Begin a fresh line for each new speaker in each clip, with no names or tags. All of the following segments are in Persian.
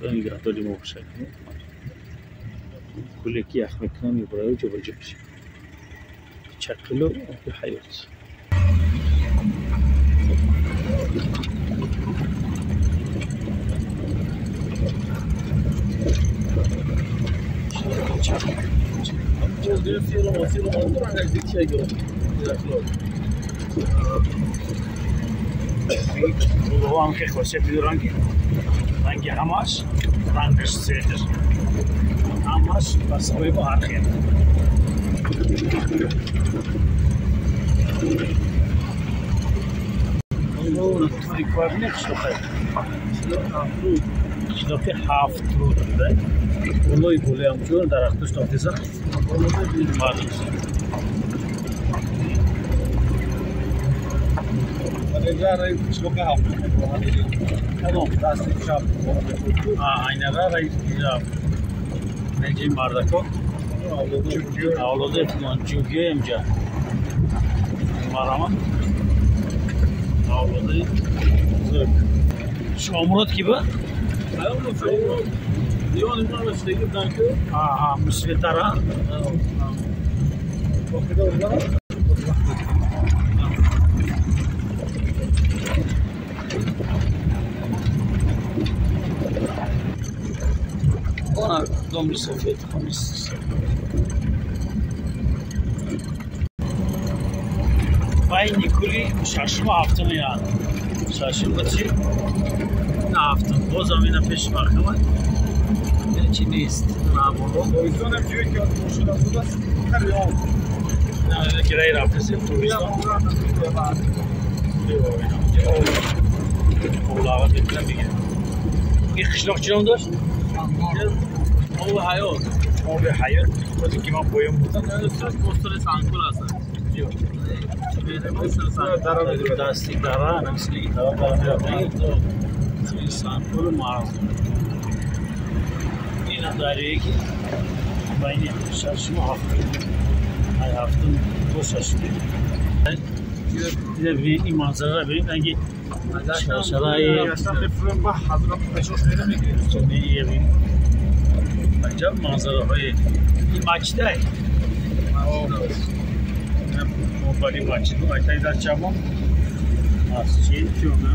نگهداری ما باشد کلی که یخ میکنم میبرای جا بجا بشه چکلو به حیات bu anki konsepti rangi hamaş rangış sedir hamaş basmayı bu arkaya bu turik ne kışlakay kışlakay hafif turda bunu buluyamcı daraktuş noktası vardır Rara kışlakay hafif tamam lastik şap aynen rara ya Necim bardako avladı çünkü emca maraman avladı şu omurot gibi aha müsvetara ona domlu sefet komis Bay Nikoli şaşırma haftamı ya şaşırma çi ne haftam o zamana peş bakma Çin ist na bolo o yüzden hep diyor ki şurada burada her yol ne kirayı raftası turist Oğlağa beklemeyin bir kışlakçıdan da o hayat o bir hayat o ki ben boyum buradan söz postları sankul aslında diyor دستی دارن مثل این سانپور مارز این هم داره یکی بین ششم و هفتم دو ششم دیده ببینید این منظره را ببینید اگه شرای عجب منظره های این مچده Bari maçı bu aytayı da çabuk az şey çöme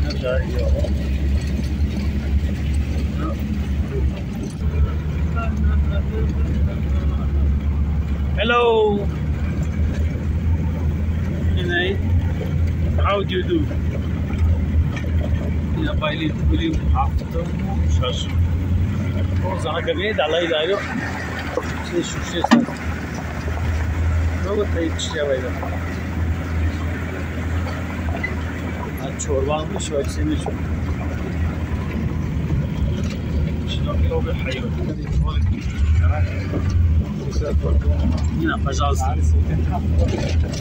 ne da yok Hello how do you do ya bayli bugün hafta şaş o zaman gibi dalay dayo şey şu şey Çok da yetişeceğim. Çorba almış ve seni çok. Şimdi o bir hayvan. Yine pazarlısı.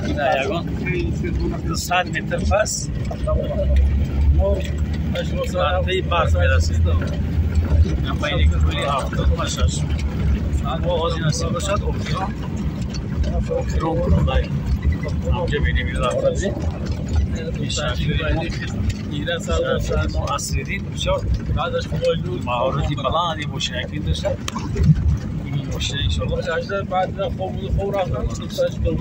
Yine ayağa. 100 metre pas. Saatteyi bars verası. Yapayım ki hafta başlar. O hazinesi başlar okuyor. Okron kurulay. Amca benim bir lafı. İran sağlar asri çok kardeş koydu. Mağruri falan diye bu şekilde dışa. İyi o şey inşallah. Ajlar badra qovunu qovradan tutsaç qilib.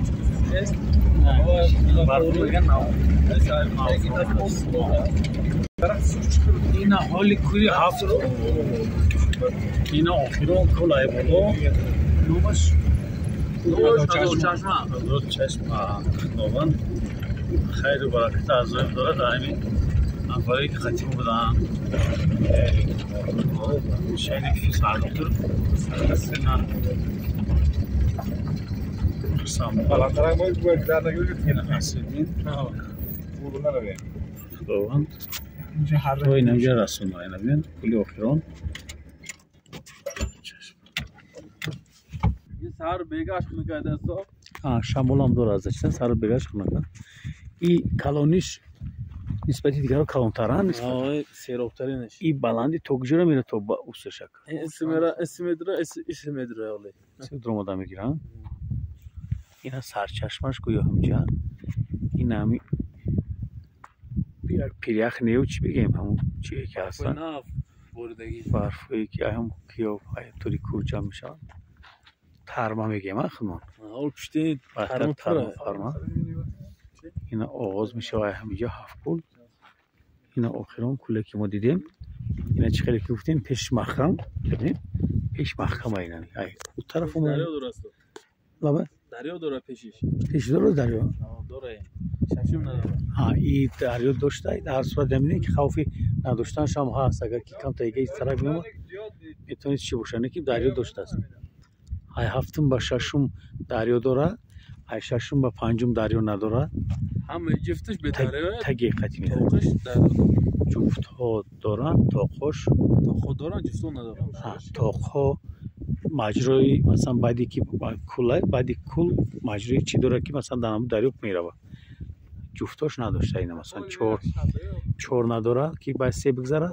Ina holi kuri hafta. Ina okron kolay bolo. Numaş دو چشم نوان خیر و برکت از داره دائمی انفاری که ختم بدن شریف سعادتور سنا سام بالاتر باید در نگیرید که نسیدین بودن رو بیم دوان تو اینجا رسون ما اینجا کلی آخران
Sar begaş kınıkaydı so.
Ha şambolam doğru azıcık. Sar begaş kınıkay. İyi kaloniş nispeti diğer kalontaran.
Ay seroktariniş.
İyi balandi tokjura mire toba usuşak.
İsmedra olay.
Dromoda mı giran? Yine sarçaşmaş koyuyor hamca. Yine mi piyak ne uç bir game hamu چیه که هستن
نه بردگی
برفی که هم کیو طوری کوچه میشن ترما میگیم اخمون
اول پشتی
ترما اینا آغاز میشه و همینجا 7 پول اینا آخرون کله که ما دیدیم اینا چه خیلی که گفتین پیش مخم ببینیم پیش مخم اینا ای اون طرف اون
دریا درست
لابا
دریا داره پیشش
پیش درست دریا
داره شمشیم نداره
ها این دریا داشته در صورت زمینه که خوفی نداشتنش هم هست اگر که کم تا یک طرف میومد میتونید چی باشنه که دریا داشته است های هفتم با ششم دریا داره های ششم با پنجم دریا نداره
همه جفتش به دریا
تگی قطعی
توقش دریا
جفت ها دارن تاقش
تا خود دارن جفتون ندارن
تاق ها مجرای مثلا بعدی که کلای بعدی کل مجرای چی داره که مثلا در دریا میره جفتاش نداشته اینا مثلا چور نداره که باید سه بگذاره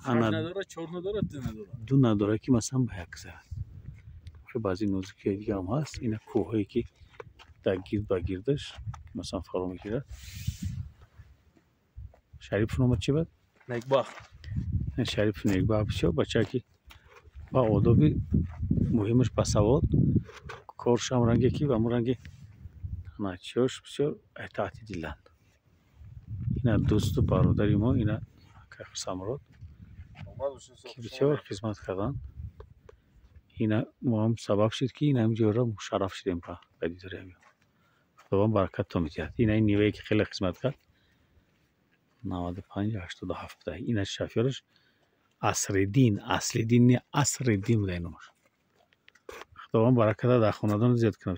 نداره چور نداره
دو نداره که مثلا با یک گذاره که بعضی نوزکی دیگه هم هست اینا کوهایی که در گیرد با گیردش مثلا فرو میگیره شریف نومد چی بود؟
نگباه
شریف نگباه بشه بچه که با آدابی مهمش بسواد کارش هم رنگی که و همون رنگی نچیاش بسیار احتاطی دیلند اینا دوست و برادری ما اینا که سمراد که بسیار خدمت کردن اینا ما هم سبب شد که اینا همینجا را مشرف شدیم با بدیداری همین خدا برکت تو میتید اینا این نیوهی که خیلی خدمت کرد 95 87 اینا شفیرش اصل دین نه اصر دین بوده اینوش خدا برکت در خاندان زیاد کنه